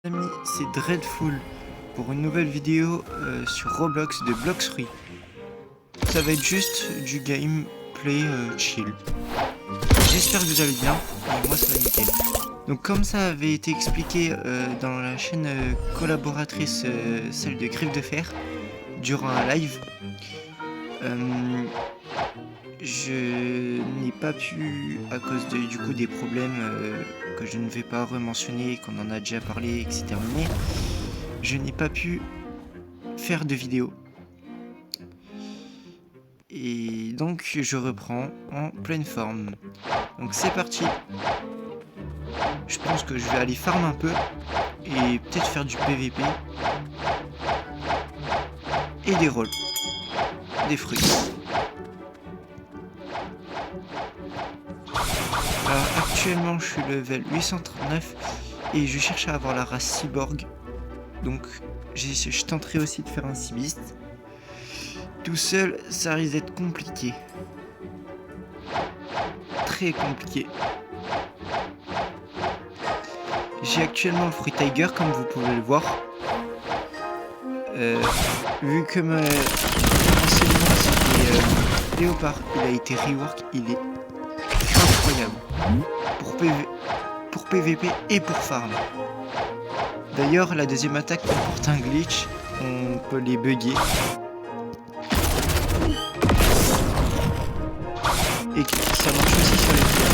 Amis, c'est Dreadful pour une nouvelle vidéo sur Roblox de Blox Fruits. Ça va être juste du gameplay chill. J'espère que vous allez bien, et moi ça va nickel. Donc comme ça avait été expliqué dans la chaîne collaboratrice, celle de Griffe de Fer, durant un live, je n'ai pas pu, à cause du coup des problèmes que je ne vais pas rementionner, qu'on en a déjà parlé et que c'est terminé, je n'ai pas pu faire de vidéo. Et donc je reprends en pleine forme. Donc c'est parti. Je pense que je vais aller farm un peu et peut-être faire du PVP et des rolls, des fruits. Alors actuellement je suis level 839 et je cherche à avoir la race cyborg. Donc je tenterai aussi de faire un Seabeast. Tout seul ça risque d'être compliqué. Très compliqué. J'ai actuellement le Fruit Tiger comme vous pouvez le voir. Vu que mon enseignement c'était Léopard, il a été rework, il est incroyable. Pour PVP et pour farm. D'ailleurs la deuxième attaque comporte un glitch, on peut les bugger. Et ça marche aussi sur les fleurs.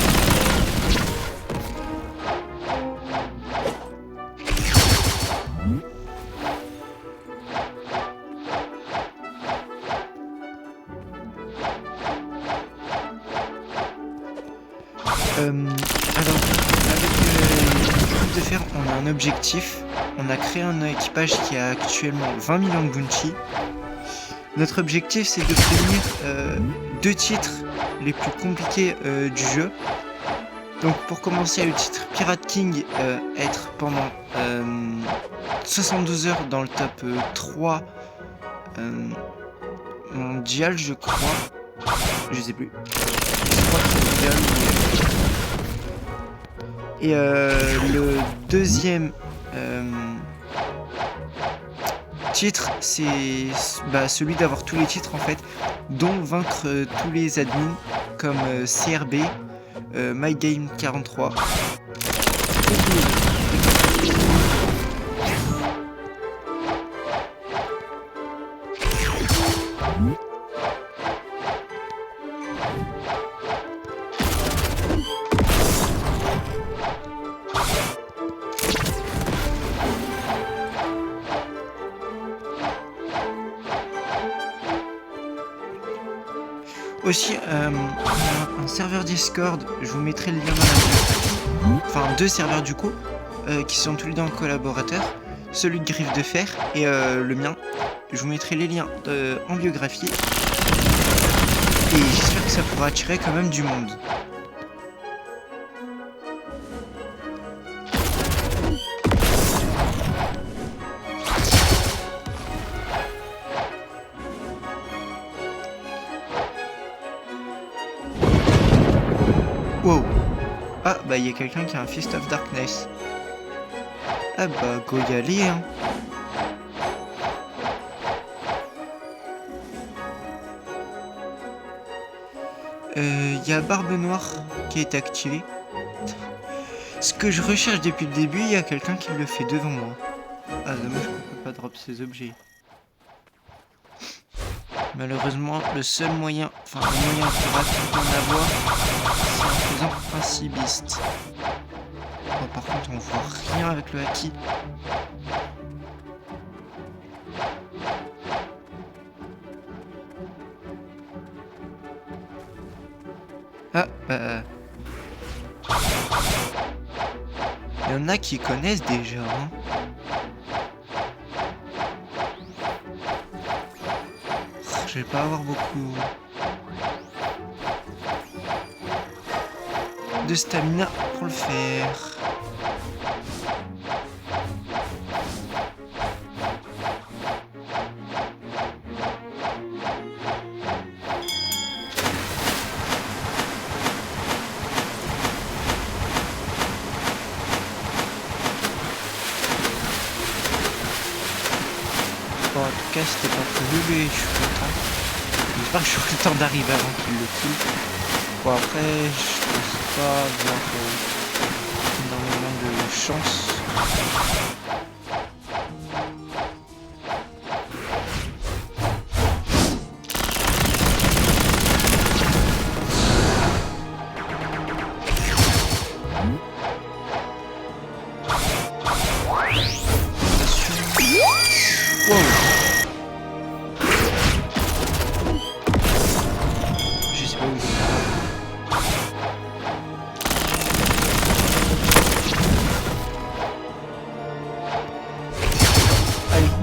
Alors, avec Griffe de Fer, on a un objectif. On a créé un équipage qui a actuellement 20 millions de bounty. Notre objectif, c'est de prévenir 2 titres les plus compliqués du jeu. Donc, pour commencer, le titre Pirate King, être pendant 72 heures dans le top 3 mondial, je crois. Je sais plus. Je crois que c'est mondial, mais... Et le deuxième titre, c'est celui d'avoir tous les titres en fait, dont vaincre tous les admins comme CRB, MyGame43. Aussi, un serveur Discord, je vous mettrai le lien dans la bio. Enfin, 2 serveurs du coup, qui sont tous les deux en collaborateur. Celui de Griffe de Fer et le mien. Je vous mettrai les liens en biographie. Et j'espère que ça pourra attirer quand même du monde. Wow. Ah bah il y a quelqu'un qui a un Fist of Darkness. Ah bah go y aller hein. Il y a Barbe Noire qui est activée. Ce que je recherche depuis le début, il y a quelqu'un qui le fait devant moi. Ah dommage qu'on peut pas drop ces objets. Malheureusement, le seul moyen, enfin le moyen plus rapide d'en avoir, c'est en faisant un Seabeast. Oh, par contre, on voit rien avec le haki. Ah, il y en a qui connaissent déjà, hein. Je vais pas avoir beaucoup de stamina pour le faire. en tout cas, c'était pas prévu, mais je suis content. J'espère que j'aurai le temps d'arriver avant qu'il le kill. Bon, après, je pense pas avoir énormément de chance.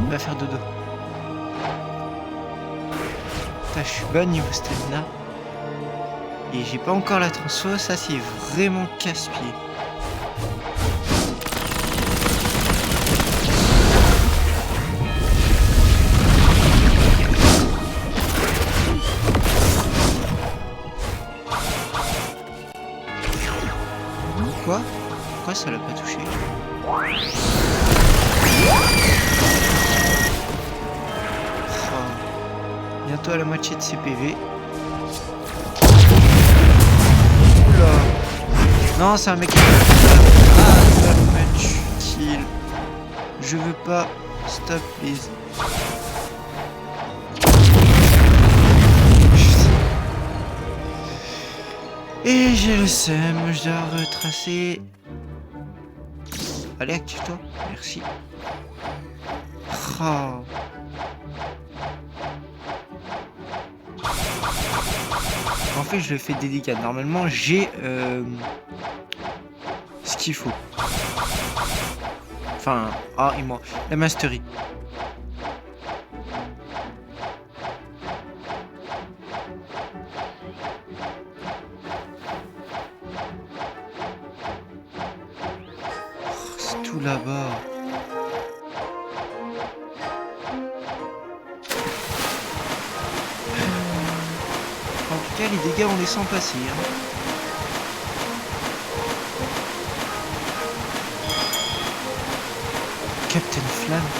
Va faire dodo. Putain, je suis bas niveau stamina. Et j'ai pas encore la transfo, ça c'est vraiment casse-pied. Quoi? Pourquoi ça l'a pas touché? Bientôt à la moitié de ses PV. Oula. Non, c'est un mec qui va me kill. Je veux pas. Stop, please. Et j'ai le seum, je dois retracer. Allez, active-toi. Merci. Oh. En fait, je le fais délicat. Normalement, j'ai ce qu'il faut. Enfin, ah, il manque la mastery. Oh, c'est tout là-bas. En tout cas, les dégâts, on les sent passer. Hein. Captain Flamme.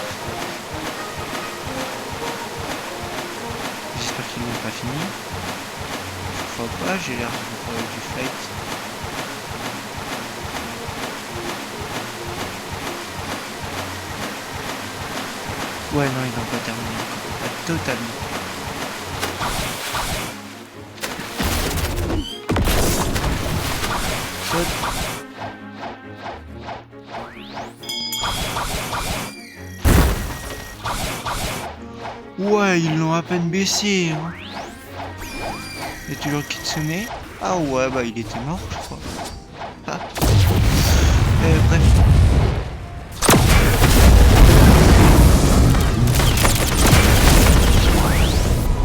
J'espère qu'ils n'ont pas fini. Je crois pas, j'ai l'air du fight. Ouais, non, ils n'ont pas terminé encore. Pas totalement. Ouais, ils l'ont à peine baissé. Hein. Il y a toujours Kitsune. Ah ouais, bah il était mort, je crois. Ah. Bref.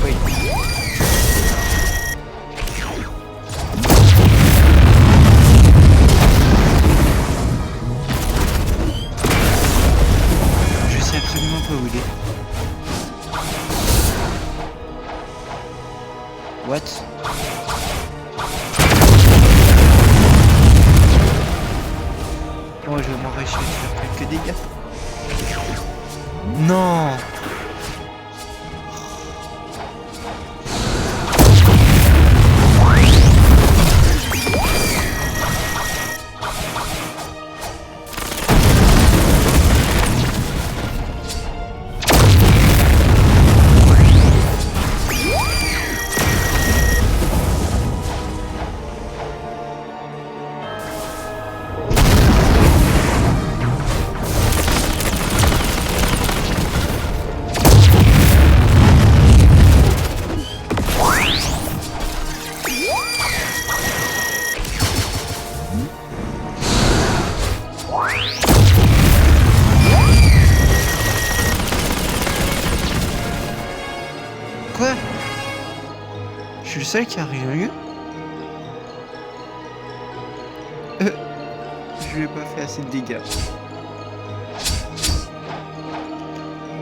Oui. Je sais absolument pas où il est. What? Oh, je vais m'empêcher de faire quelques dégâts. Non! Quoi? Je suis le seul qui a rien eu? Je lui ai pas fait assez de dégâts.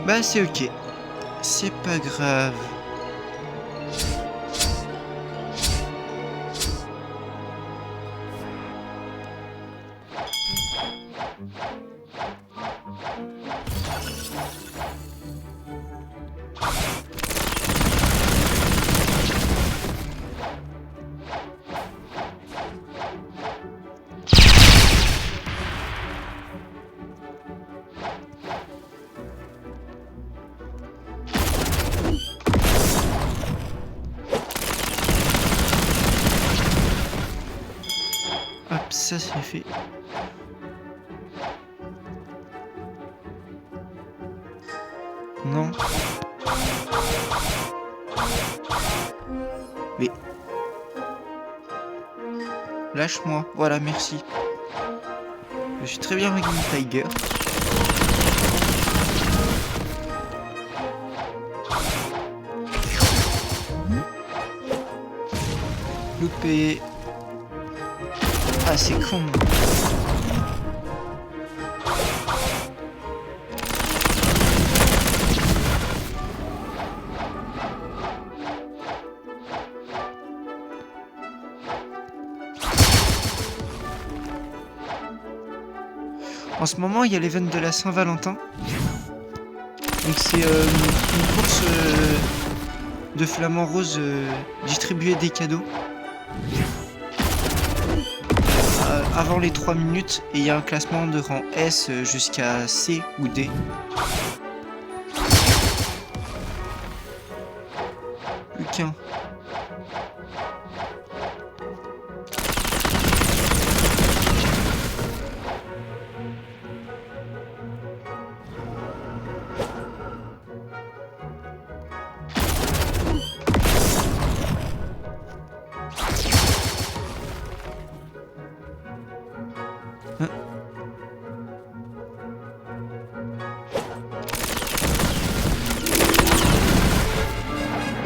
Bah c'est ok. C'est pas grave. ça c'est fait. Non. Mais... lâche-moi. Voilà, merci. Je suis très bien avec une Tiger. Loupé. Ah, c'est con. En ce moment, il y a l'event de la Saint-Valentin. Donc c'est une course de flamants roses distribuer des cadeaux. Avant les 3 minutes, et il y a un classement de rang S jusqu'à C ou D. Plus qu'un.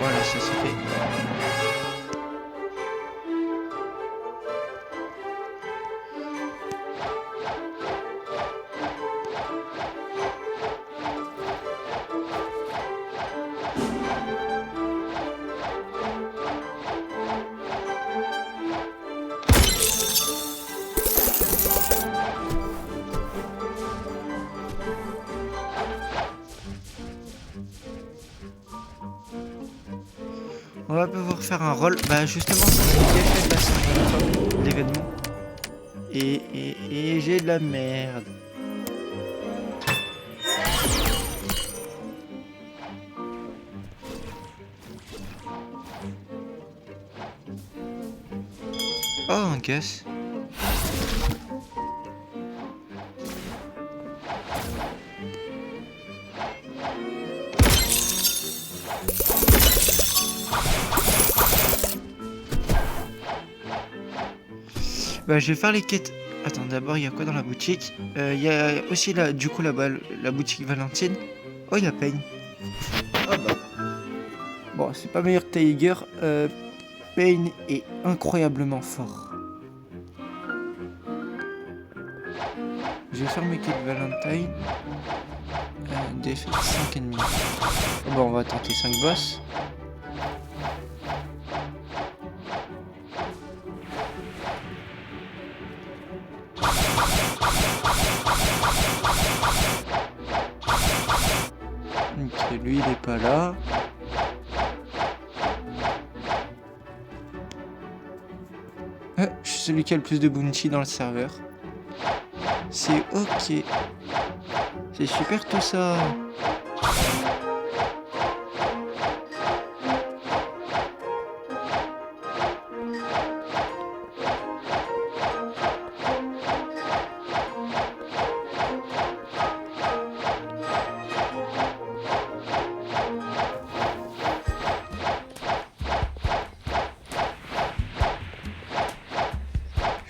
Voilà, ça c'est fait. On va pouvoir faire un rôle. Bah justement, c'est ce qui est fait la Saint-Valentin, l'événement. Et j'ai de la merde. Oh, un gas. Bah, je vais faire les quêtes. Attends, d'abord, il y a quoi dans la boutique? Il y a aussi du coup là-bas la boutique Valentine. Oh, il y a Pain. Oh bah. Bon, c'est pas meilleur que Tiger. Pain est incroyablement fort. Je vais faire mes quêtes Valentine. Défaite 5 ennemis. Bon, on va tenter 5 boss. Ok, lui il est pas là. Je suis celui qui a le plus de bounty dans le serveur. C'est ok. C'est super tout ça.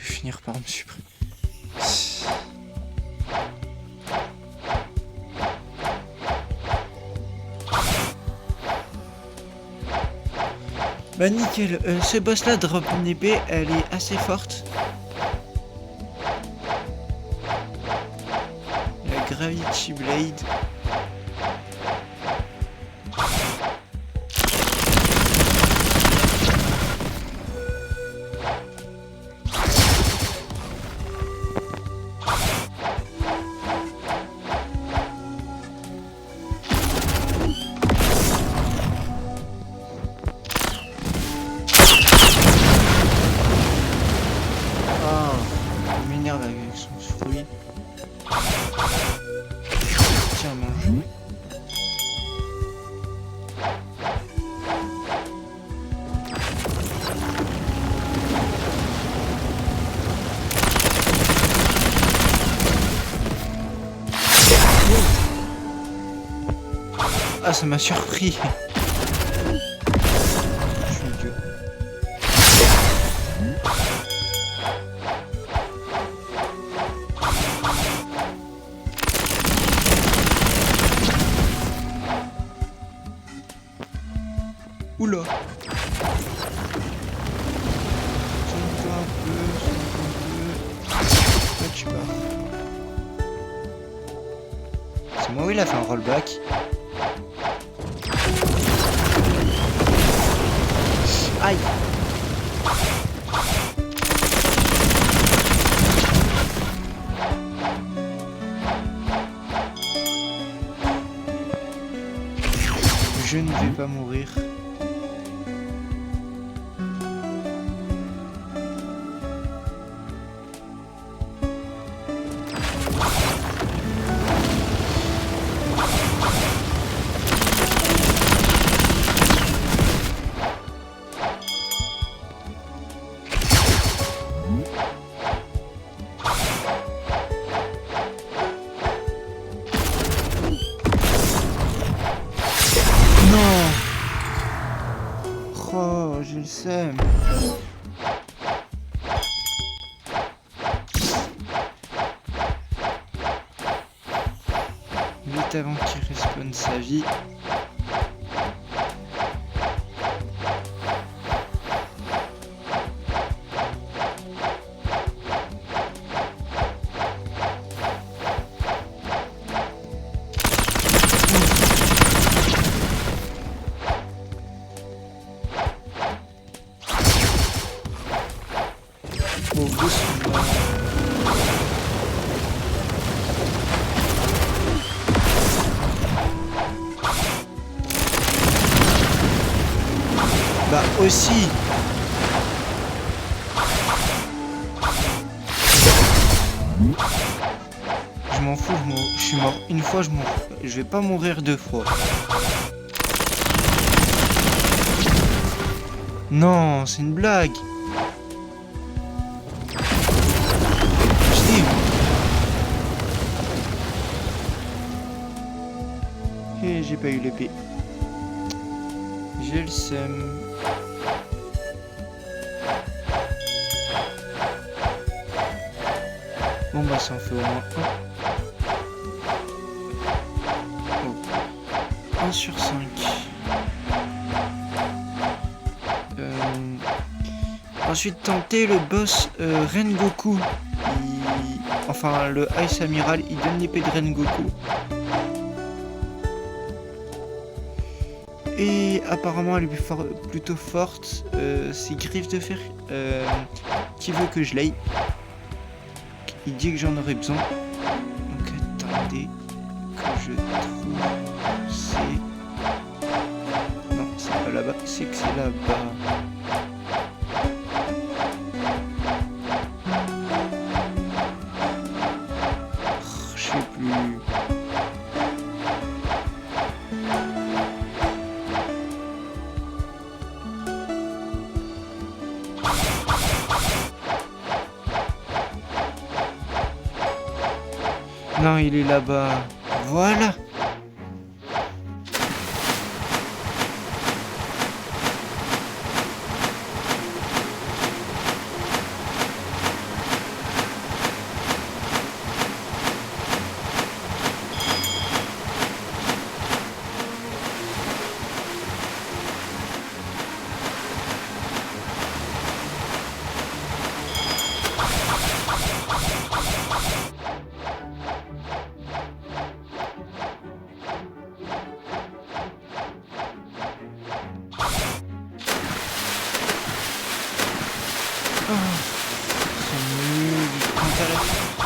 Je vais finir par me supprimer. Bah nickel, ce boss là drop une épée, elle est assez forte. La Gravity Blade. Avec son fruit. Tiens, mange. Ah, ça m'a surpris. Je suis idiot. Oula. Soigne-toi un peu, soigne-toi un peu. Là, tu pars. C'est moi où il a fait un rollback. Aïe. Je ne vais pas mourir. Non. Oh, j'ai le seum. Vite avant qu'il respawn sa vie. Bon, doucement. Bah aussi. Je m'en fous, je suis mort une fois, je vais pas mourir deux fois. Non, c'est une blague. Je dis. Et j'ai pas eu l'épée. J'ai le seum. Bon bah ça en fait au moins un. Oh. 1 sur 5. Ensuite tenter le boss Rengoku. Enfin le Ice Amiral, il donne l'épée de Rengoku. Et apparemment elle est plutôt forte. C'est Griffe de Fer qui veut que je l'aille. Il dit que j'en aurais besoin. Donc attendez que je trouve. C'est... Non, c'est pas là-bas. C'est que c'est là-bas. Je sais plus. Non, il est là-bas. Voilà.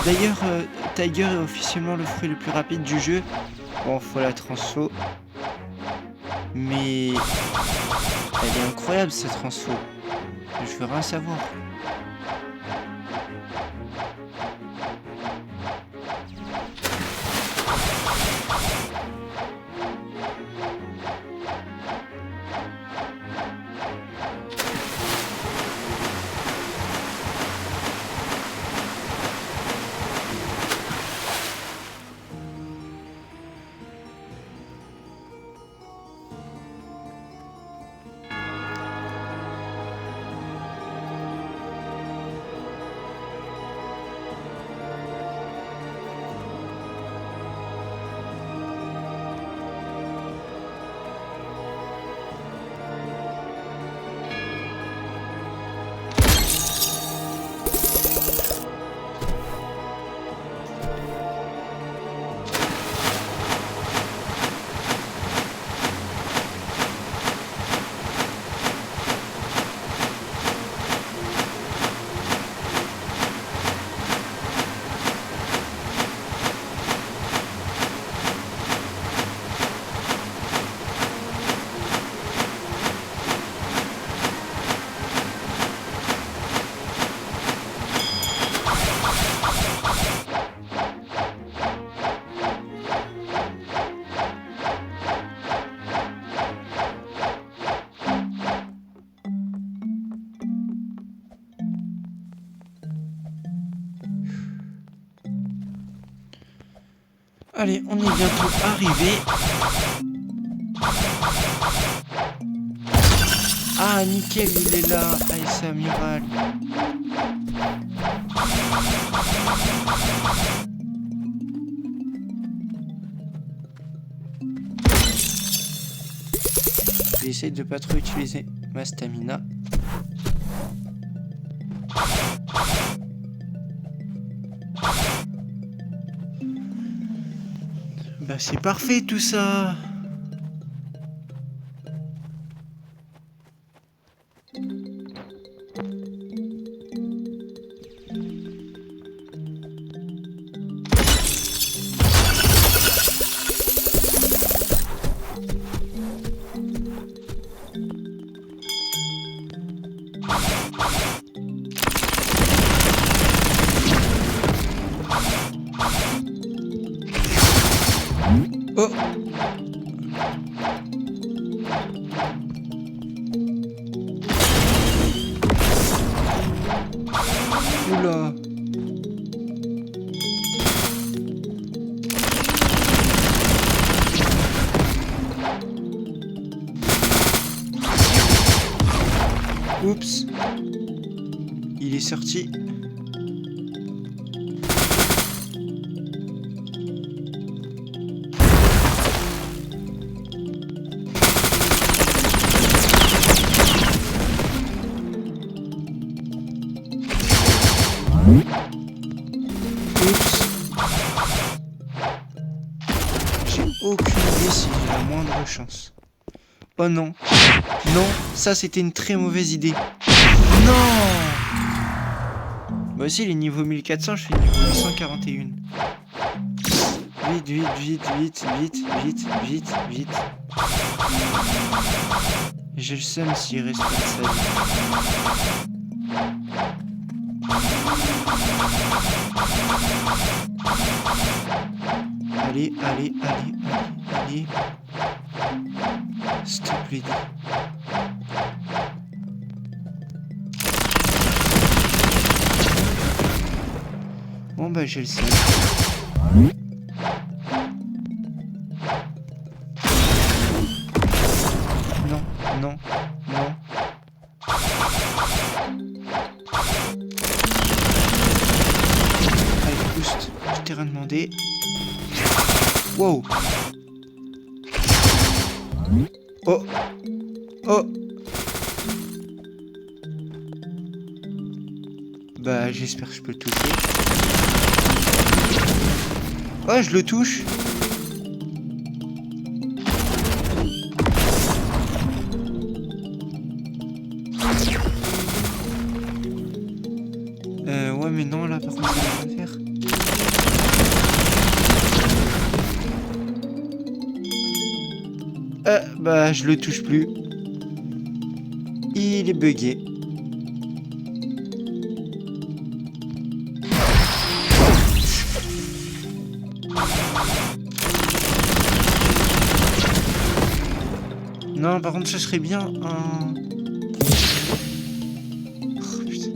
D'ailleurs, Tiger est officiellement le fruit le plus rapide du jeu. Bon, faut la transfo. Mais elle est incroyable cette transfo. Je veux rien savoir. Allez, on est bientôt arrivé. Ah, nickel, il est là. Allez, c'est amiral. Je vais essayer de pas trop utiliser ma stamina. Bah c'est parfait tout ça. Oh! Oula! Oups! Il est sorti. J'ai aucune idée si j'ai la moindre chance. Oh non. Non, ça c'était une très mauvaise idée. Non! Moi aussi les niveaux 1400, je fais niveau 841. Vite, vite, vite, vite, vite, vite, vite, vite. J'ai le seum s'il reste comme ça. Allez, allez, allez, allez, allez. S'il te plaît. Bon bah j'ai le seum. Non, non, non. Allez, boost. Je t'ai rien demandé. Wow. Oh. Oh. Bah j'espère que je peux le toucher. Oh, je le touche. Ouais mais non là par contre ça va pas faire. Bah je le touche plus. Il est bugué. Non par contre ça serait bien un... Oh, putain.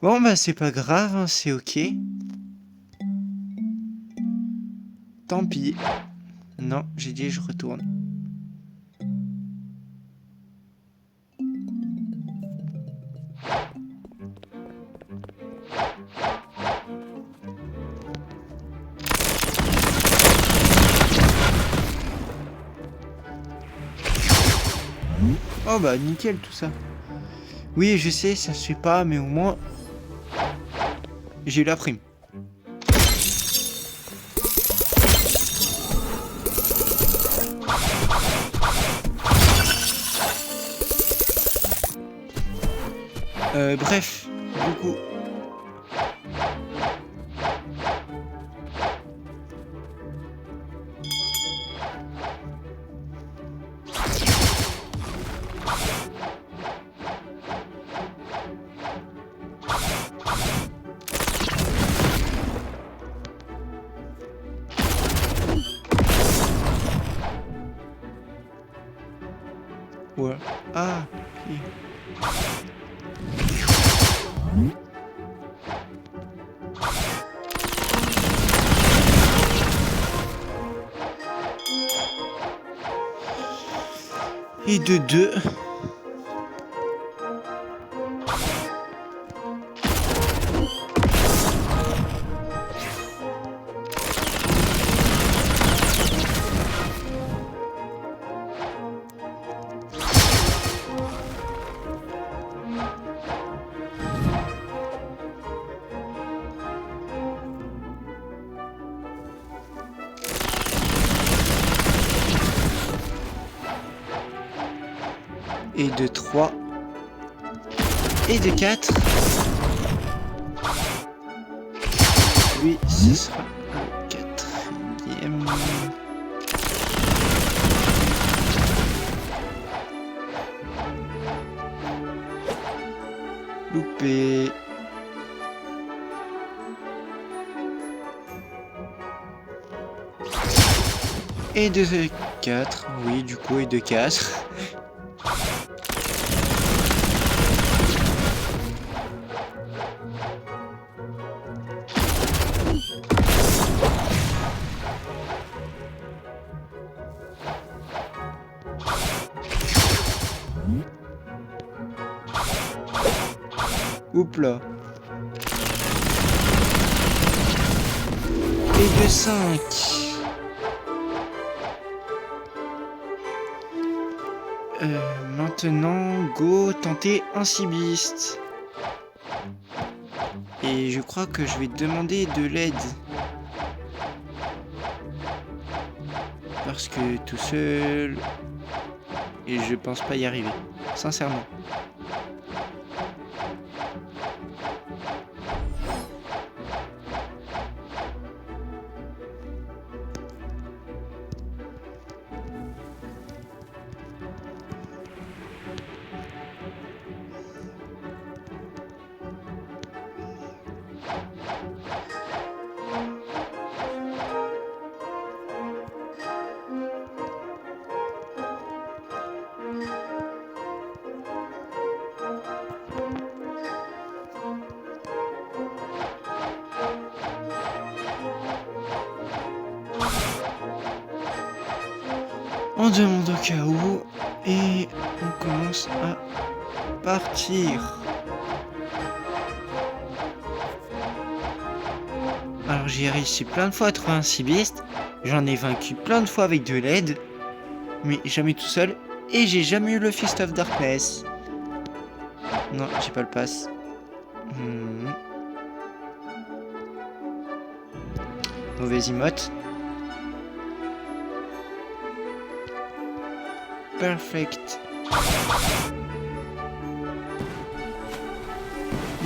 Bon bah c'est pas grave, hein, c'est ok. Tant pis. Non, j'ai dit je retourne. Oh bah nickel tout ça. Oui je sais ça se fait pas mais au moins j'ai eu la prime. Bref, du coup. Ouais. Ah, ok. Et de 2. Et de 3. Et de 4. Lui, ce sera le 4e. Loupé. Et de 4. Oui, du coup, et de 4. Oups là. Et de 5. Maintenant, go tenter un cibiste. Et je crois que je vais demander de l'aide. Parce que tout seul... Et je pense pas y arriver. Sincèrement. On demande au cas où et on commence à partir. Alors j'ai réussi plein de fois à trouver un cibiste, j'en ai vaincu plein de fois avec de l'aide, mais jamais tout seul, et j'ai jamais eu le Fist of Darkness. Non, j'ai pas le pass. Mauvaise emote. Perfect.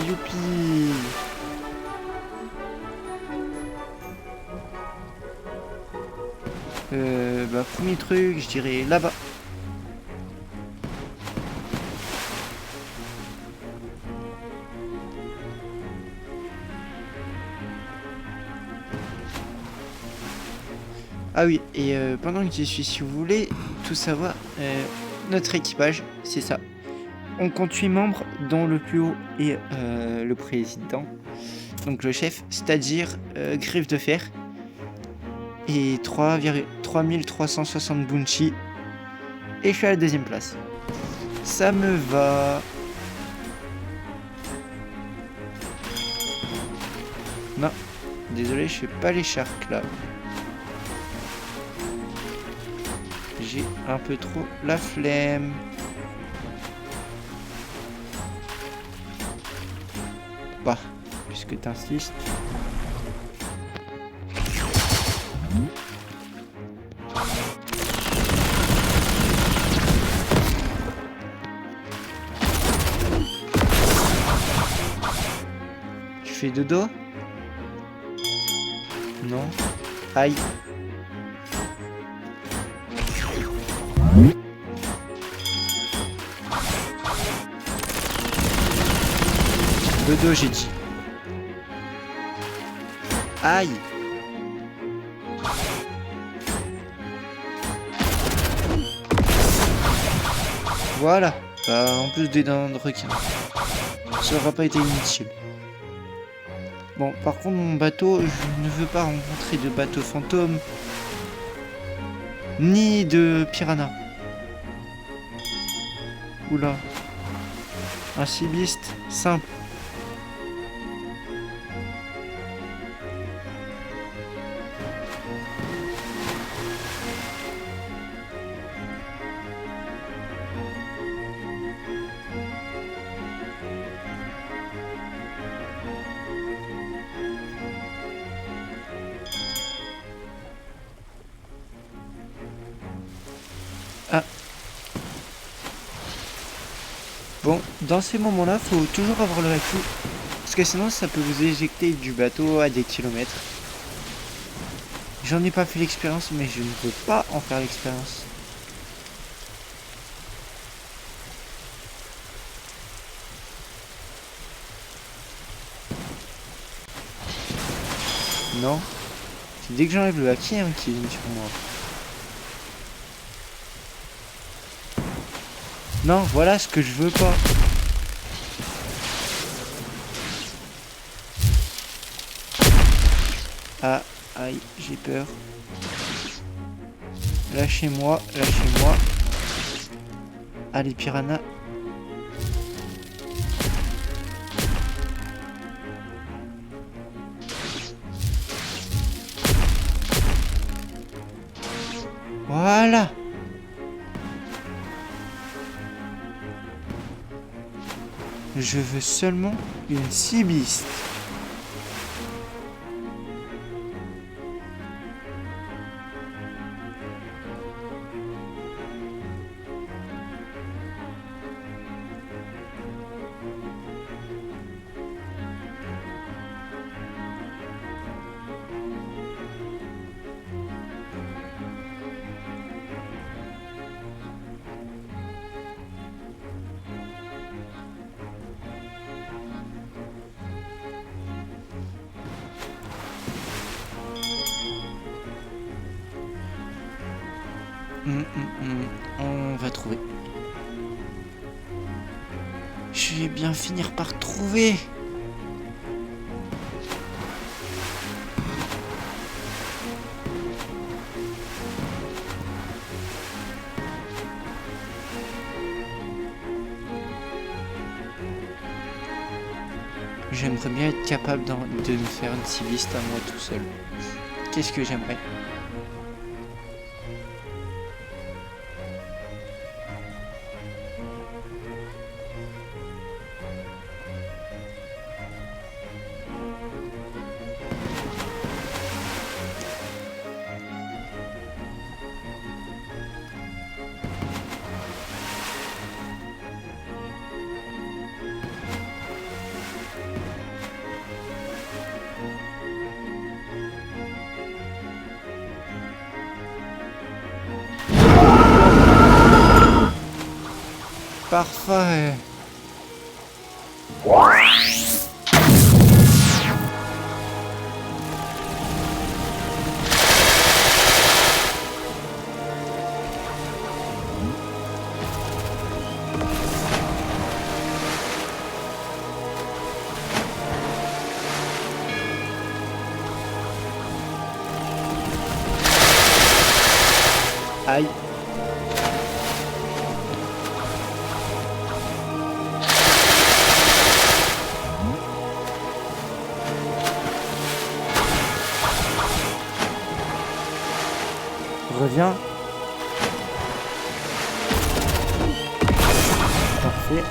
Youpi. Premier truc, je dirais là-bas. Ah oui, et pendant que j'y suis, si vous voulez tout savoir, notre équipage, c'est ça. On compte 8 membres, dont le plus haut est le président, donc le chef, c'est-à-dire Griffe de Fer, et 3360 Bounty, et je suis à la 2e place. Ça me va. Non, désolé, je fais pas les sharks là. J'ai un peu trop la flemme. Bah, puisque t'insistes. Tu fais dodo? Non. Aïe. Dodo, j'ai dit. Aïe. Voilà. Bah, en plus des dents de requin. Ça aura pas été inutile. Bon, par contre, mon bateau, je ne veux pas rencontrer de bateau fantôme. Ni de piranha. Oula. Un cibiste simple. Ah. Bon, dans ces moments-là, faut toujours avoir le recul. Parce que sinon, ça peut vous éjecter du bateau à des kilomètres. J'en ai pas fait l'expérience, mais je ne veux pas en faire l'expérience. Non. C'est dès que j'enlève le haki hein, qui vient sur moi. Non, voilà ce que je veux pas. Ah, aïe, j'ai peur. Lâchez-moi, lâchez-moi. Allez, piranha. Voilà. Je veux seulement une cibiste. On va trouver. Je vais bien finir par trouver. J'aimerais bien être capable de me faire une cibiste à moi tout seul. Qu'est-ce que j'aimerais ? Parfait. Aïe. Reviens. Parfait.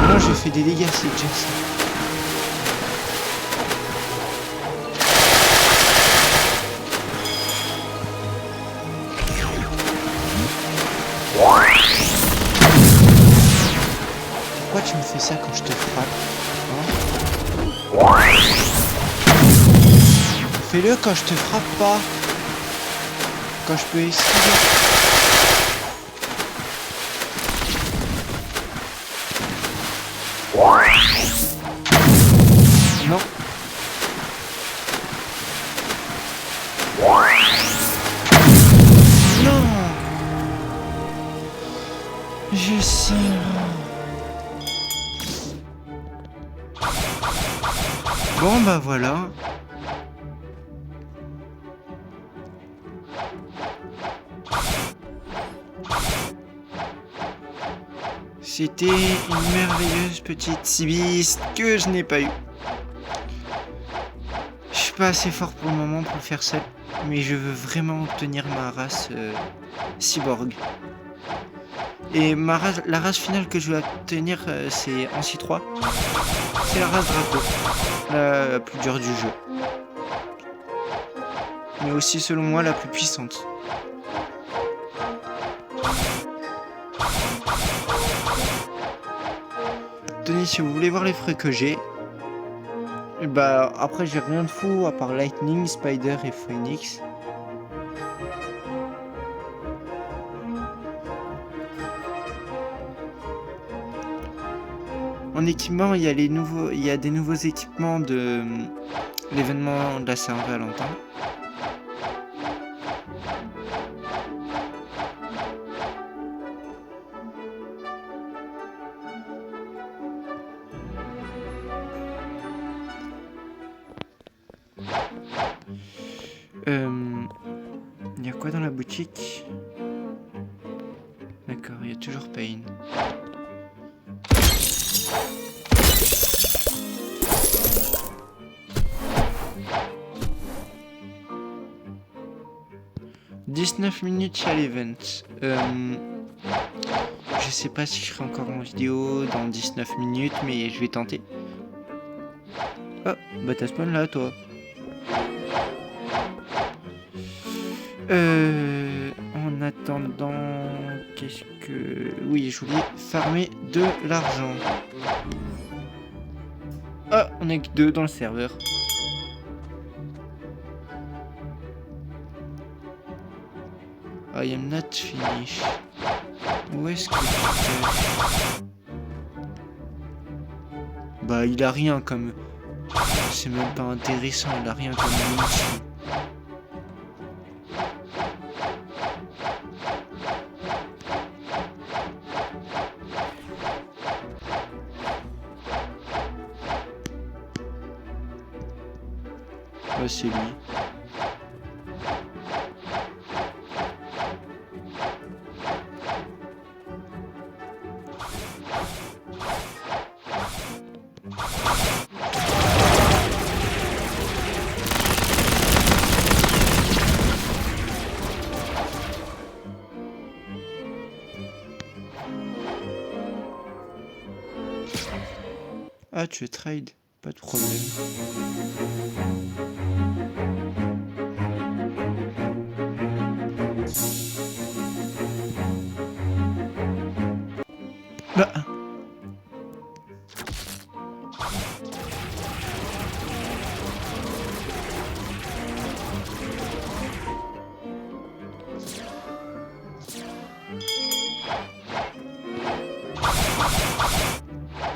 Moi je fais des dégâts, c'est déjà ça. Fais-le quand je te frappe pas. Quand je peux esquiver. Non. Non. Je sais. Bon bah voilà. C'était une merveilleuse petite cibiste que je n'ai pas eue. Je suis pas assez fort pour le moment pour le faire seul, mais je veux vraiment obtenir ma race cyborg. Et la race finale que je vais obtenir, c'est Ansi 3. C'est la race Draco, la plus dure du jeu. Mais aussi, selon moi, la plus puissante. Tenez, si vous voulez voir les frais que j'ai, bah après j'ai rien de fou à part Lightning, Spider et Phoenix. En équipement, il y a des nouveaux équipements de l'événement de la Saint-Valentin. Il y a quoi dans la boutique? D'accord, il y a toujours Pain. « 19 minutes à l'event. Je sais pas si je serai encore en vidéo dans 19 minutes, mais je vais tenter. Oh, bah t'as spawn là, toi. En attendant, qu'est-ce que... Oui, je voulais farmer de l'argent. Ah, on est que 2 dans le serveur. I am not finished. Où est-ce que tu es? Bah, il a rien comme... C'est même pas intéressant, il a rien comme munition. Bah, c'est lui. Ah, tu veux trade? Pas de problème. Bah.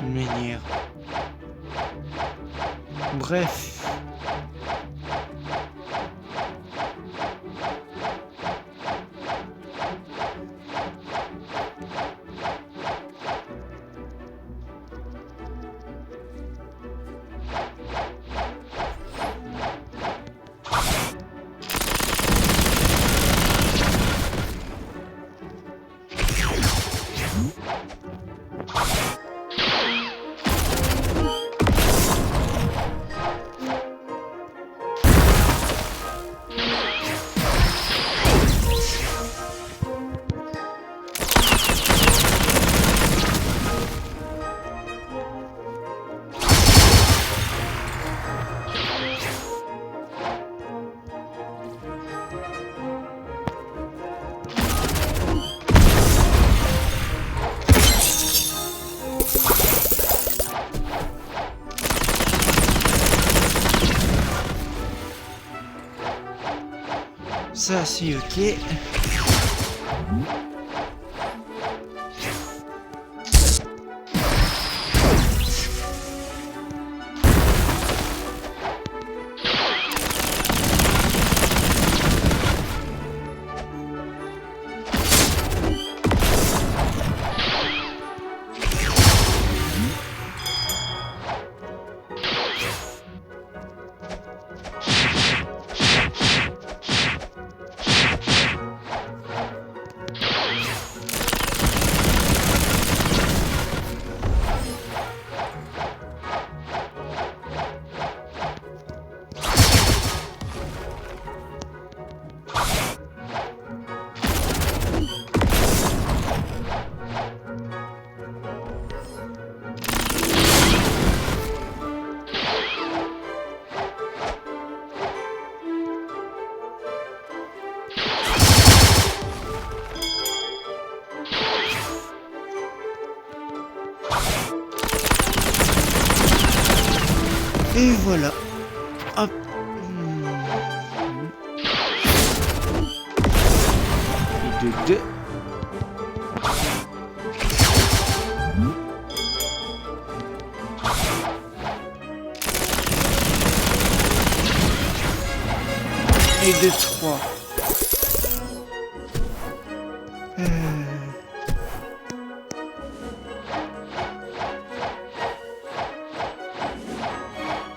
Une manière. Bref. Ça, c'est ok. Et voilà. Hop. Et de deux. Et de trois.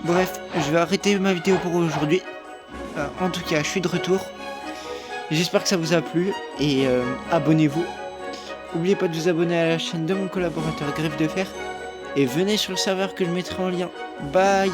Bref, je vais arrêter ma vidéo pour aujourd'hui. En tout cas, je suis de retour. J'espère que ça vous a plu et abonnez-vous. N'oubliez pas de vous abonner à la chaîne de mon collaborateur Greffe de Fer et venez sur le serveur que je mettrai en lien. Bye!